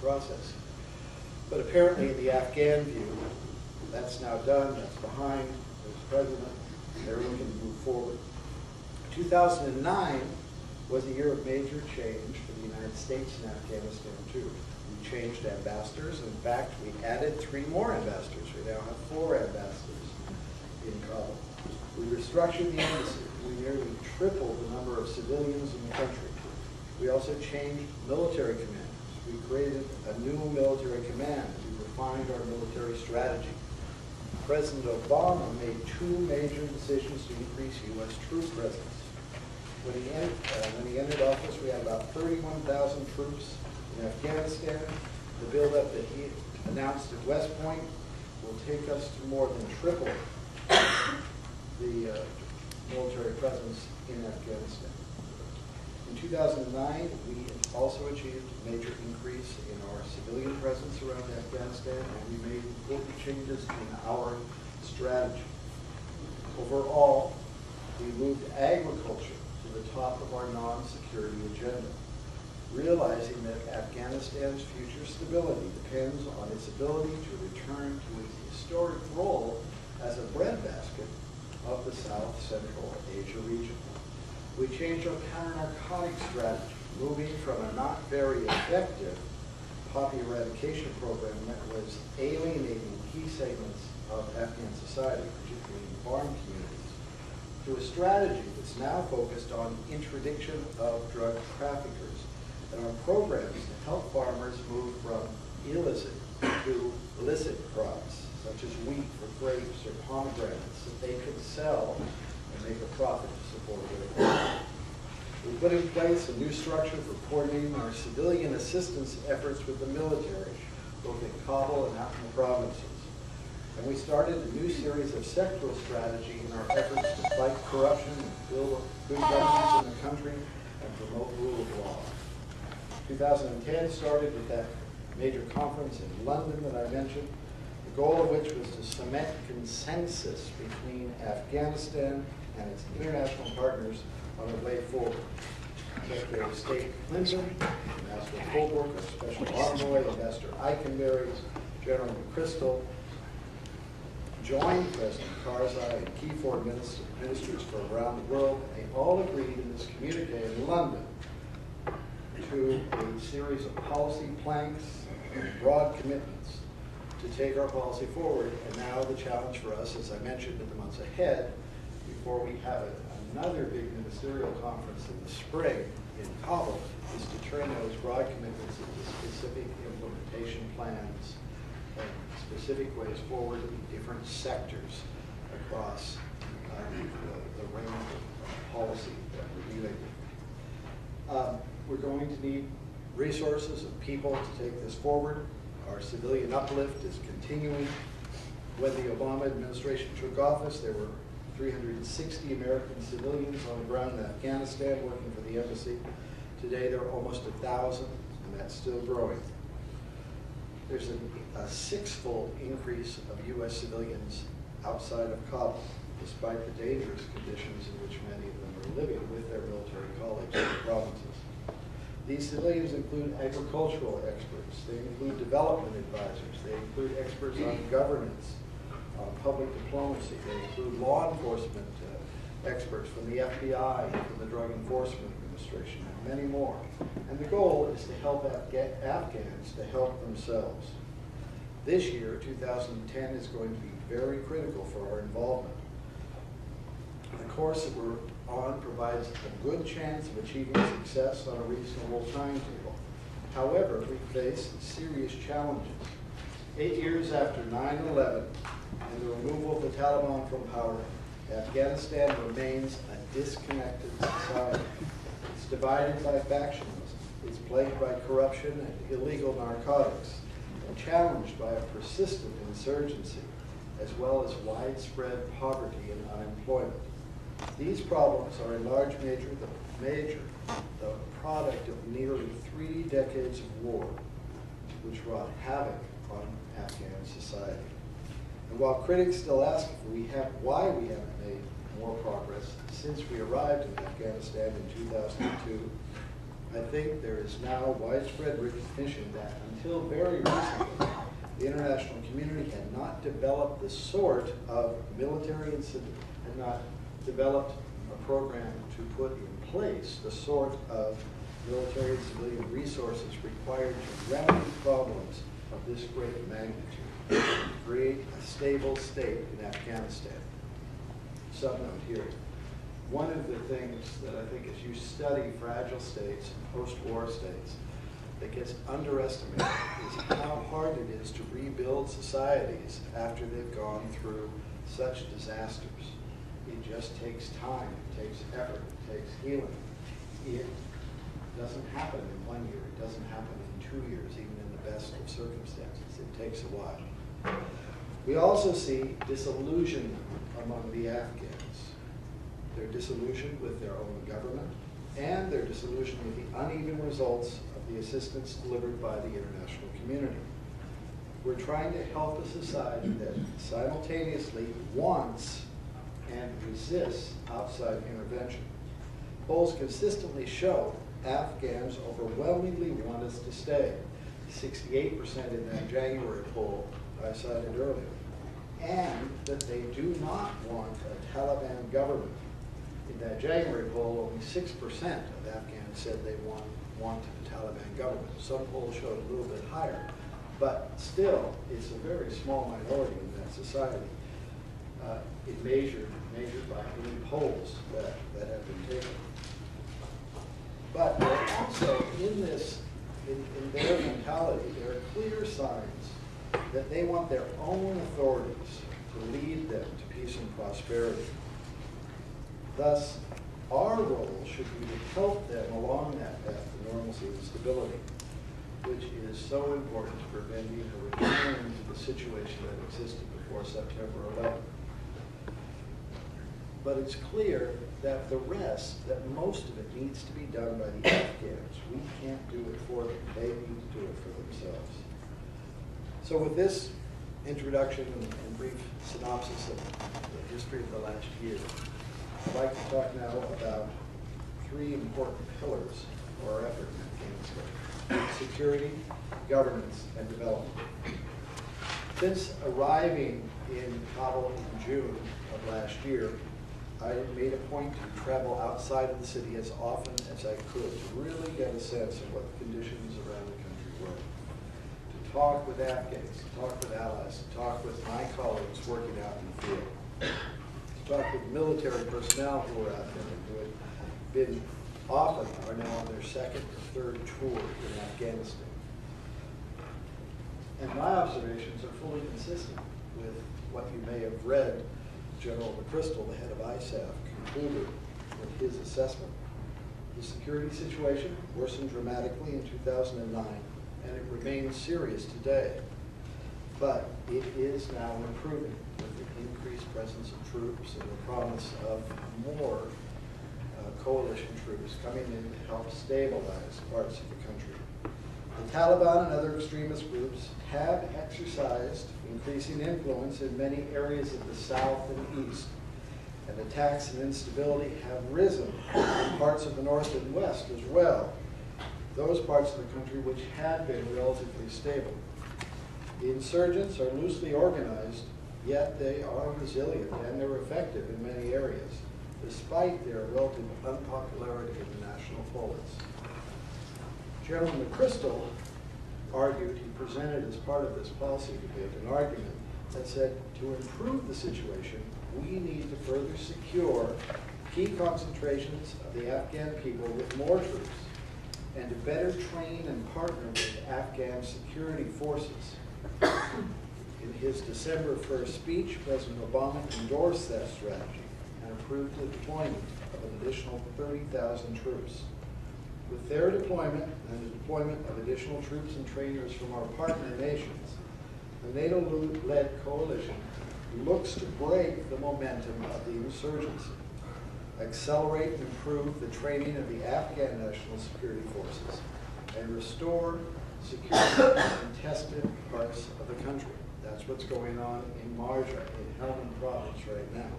process. But apparently in the Afghan view, that's now done, that's behind, there's a president, they're looking to move forward. 2009 was a year of major change for the United States in Afghanistan too. We changed ambassadors. In fact, we added 3 more ambassadors. We now have 4 ambassadors in Kabul. We restructured the embassy. We nearly tripled the number of civilians in the country. We also changed military commanders. We created a new military command. We refined our military strategy. President Obama made 2 major decisions to increase U.S. troop presence. When he entered office, we had about 31,000 troops in Afghanistan. The buildup that he announced at West Point will take us to more than triple the military presence in Afghanistan. In 2009, we also achieved a major increase in our civilian presence around Afghanistan, and we made important changes in our strategy. Overall, we moved agriculture to the top of our non-security agenda, realizing that Afghanistan's future stability depends on its ability to return to its historic role as a breadbasket of the South Central Asia region. We changed our counter-narcotics strategy, moving from a not very effective poppy eradication program that was alienating key segments of Afghan society, particularly in farm communities, to a strategy that's now focused on interdiction of drug traffickers and on programs to help farmers move from illicit to licit crops, such as wheat or grapes or pomegranates, that they could sell and make a profit to support their families. We put in place a new structure for coordinating our civilian assistance efforts with the military, both in Kabul and out in the provinces. And we started a new series of sectoral strategy in our efforts to fight corruption, build good governance in the country, and promote rule of law. 2010 started with that major conference in London that I mentioned, the goal of which was to cement consensus between Afghanistan and its international partners on a way forward. Secretary of State Clinton, Ambassador Holbrooke, our Special Envoy, Ambassador Eikenberry, General McChrystal, joined President Karzai and key foreign ministers from around the world. They all agreed in this communique in London to a series of policy planks and broad commitments to take our policy forward. And now the challenge for us, as I mentioned in the months ahead, before we have another big ministerial conference in the spring in Kabul, is to turn those broad commitments into specific implementation plans and specific ways forward in different sectors across the range of policy that we're dealing with. We're going to need resources and people to take this forward. Our civilian uplift is continuing. When the Obama administration took office, there were 360 American civilians on the ground in Afghanistan working for the embassy. Today there are almost 1,000, and that's still growing. There's a 6-fold increase of U.S. civilians outside of Kabul, despite the dangerous conditions in which many of them are living with their military colleagues in the provinces. These civilians include agricultural experts, they include development advisors, they include experts on governance, on public diplomacy, they include law enforcement experts from the FBI and from the Drug Enforcement Administration, and many more. And the goal is to help Afghans to help themselves. This year, 2010, is going to be very critical for our involvement. The course that we're on provides a good chance of achieving success on a reasonable timetable. However, we face serious challenges. 8 years after 9/11 and the removal of the Taliban from power, Afghanistan remains a disconnected society. It's divided by factionalism. It's plagued by corruption and illegal narcotics, and challenged by a persistent insurgency, as well as widespread poverty and unemployment. These problems are in large measure the product of nearly 3 decades of war, which wrought havoc on Afghan society. And while critics still ask why we haven't made more progress since we arrived in Afghanistan in 2002, I think there is now widespread recognition that until very recently, the international community had not developed the sort of military and had not developed a program to put in place the sort of military and civilian resources required to remedy problems of this great magnitude, create a stable state in Afghanistan. Subnote here. One of the things that I think as you study fragile states and post-war states that gets underestimated is how hard it is to rebuild societies after they've gone through such disasters. It just takes time, it takes effort, it takes healing. It doesn't happen in 1 year, it doesn't happen in 2 years, even in the best of circumstances. It takes a while. We also see disillusionment among the Afghans. They're disillusioned with their own government, and they're disillusioned with the uneven results of the assistance delivered by the international community. We're trying to help a society that simultaneously wants and resists outside intervention. Polls consistently show Afghans overwhelmingly want us to stay. 68% in that January poll I cited earlier. And that they do not want a Taliban government. In that January poll, only 6% of Afghans said they want a Taliban government. Some polls showed a little bit higher, but still, it's a very small minority in that society. It measured by any polls that have been taken. But also in their mentality, there are clear signs that they want their own authorities to lead them to peace and prosperity. Thus, our role should be to help them along that path to normalcy and stability, which is so important to preventing a return to the situation that existed before September 11th. But it's clear that the rest, that most of it needs to be done by the Afghans. We can't do it for them. They need to do it for themselves. So with this introduction and brief synopsis of the history of the last year, I'd like to talk now about three important pillars for our effort in Afghanistan: security, governance, and development. Since arriving in Kabul in June of last year, I made a point to travel outside of the city as often as I could to really get a sense of what the conditions around the country were. To talk with Afghans, to talk with allies, to talk with my colleagues working out in the field, to talk with military personnel who were out there and who had been often are now on their second or third tour in Afghanistan. And my observations are fully consistent with what you may have read General McChrystal, the head of ISAF, concluded with his assessment. The security situation worsened dramatically in 2009, and it remains serious today. But it is now improving with the increased presence of troops and the promise of more coalition troops coming in to help stabilize parts of the country. The Taliban and other extremist groups have exercised increasing influence in many areas of the south and east, and attacks and instability have risen in parts of the north and west as well, those parts of the country which had been relatively stable. The insurgents are loosely organized, yet they are resilient and they're effective in many areas, despite their relative unpopularity in the national polls. General McChrystal argued, he presented as part of this policy debate an argument that said to improve the situation, we need to further secure key concentrations of the Afghan people with more troops and to better train and partner with Afghan security forces. In his December 1st speech, President Obama endorsed that strategy and approved the deployment of an additional 30,000 troops. With their deployment and the deployment of additional troops and trainers from our partner nations, the NATO-led coalition looks to break the momentum of the insurgency, accelerate and improve the training of the Afghan national security forces, and restore security in contested parts of the country. That's what's going on in Marja, in Helmand province right now.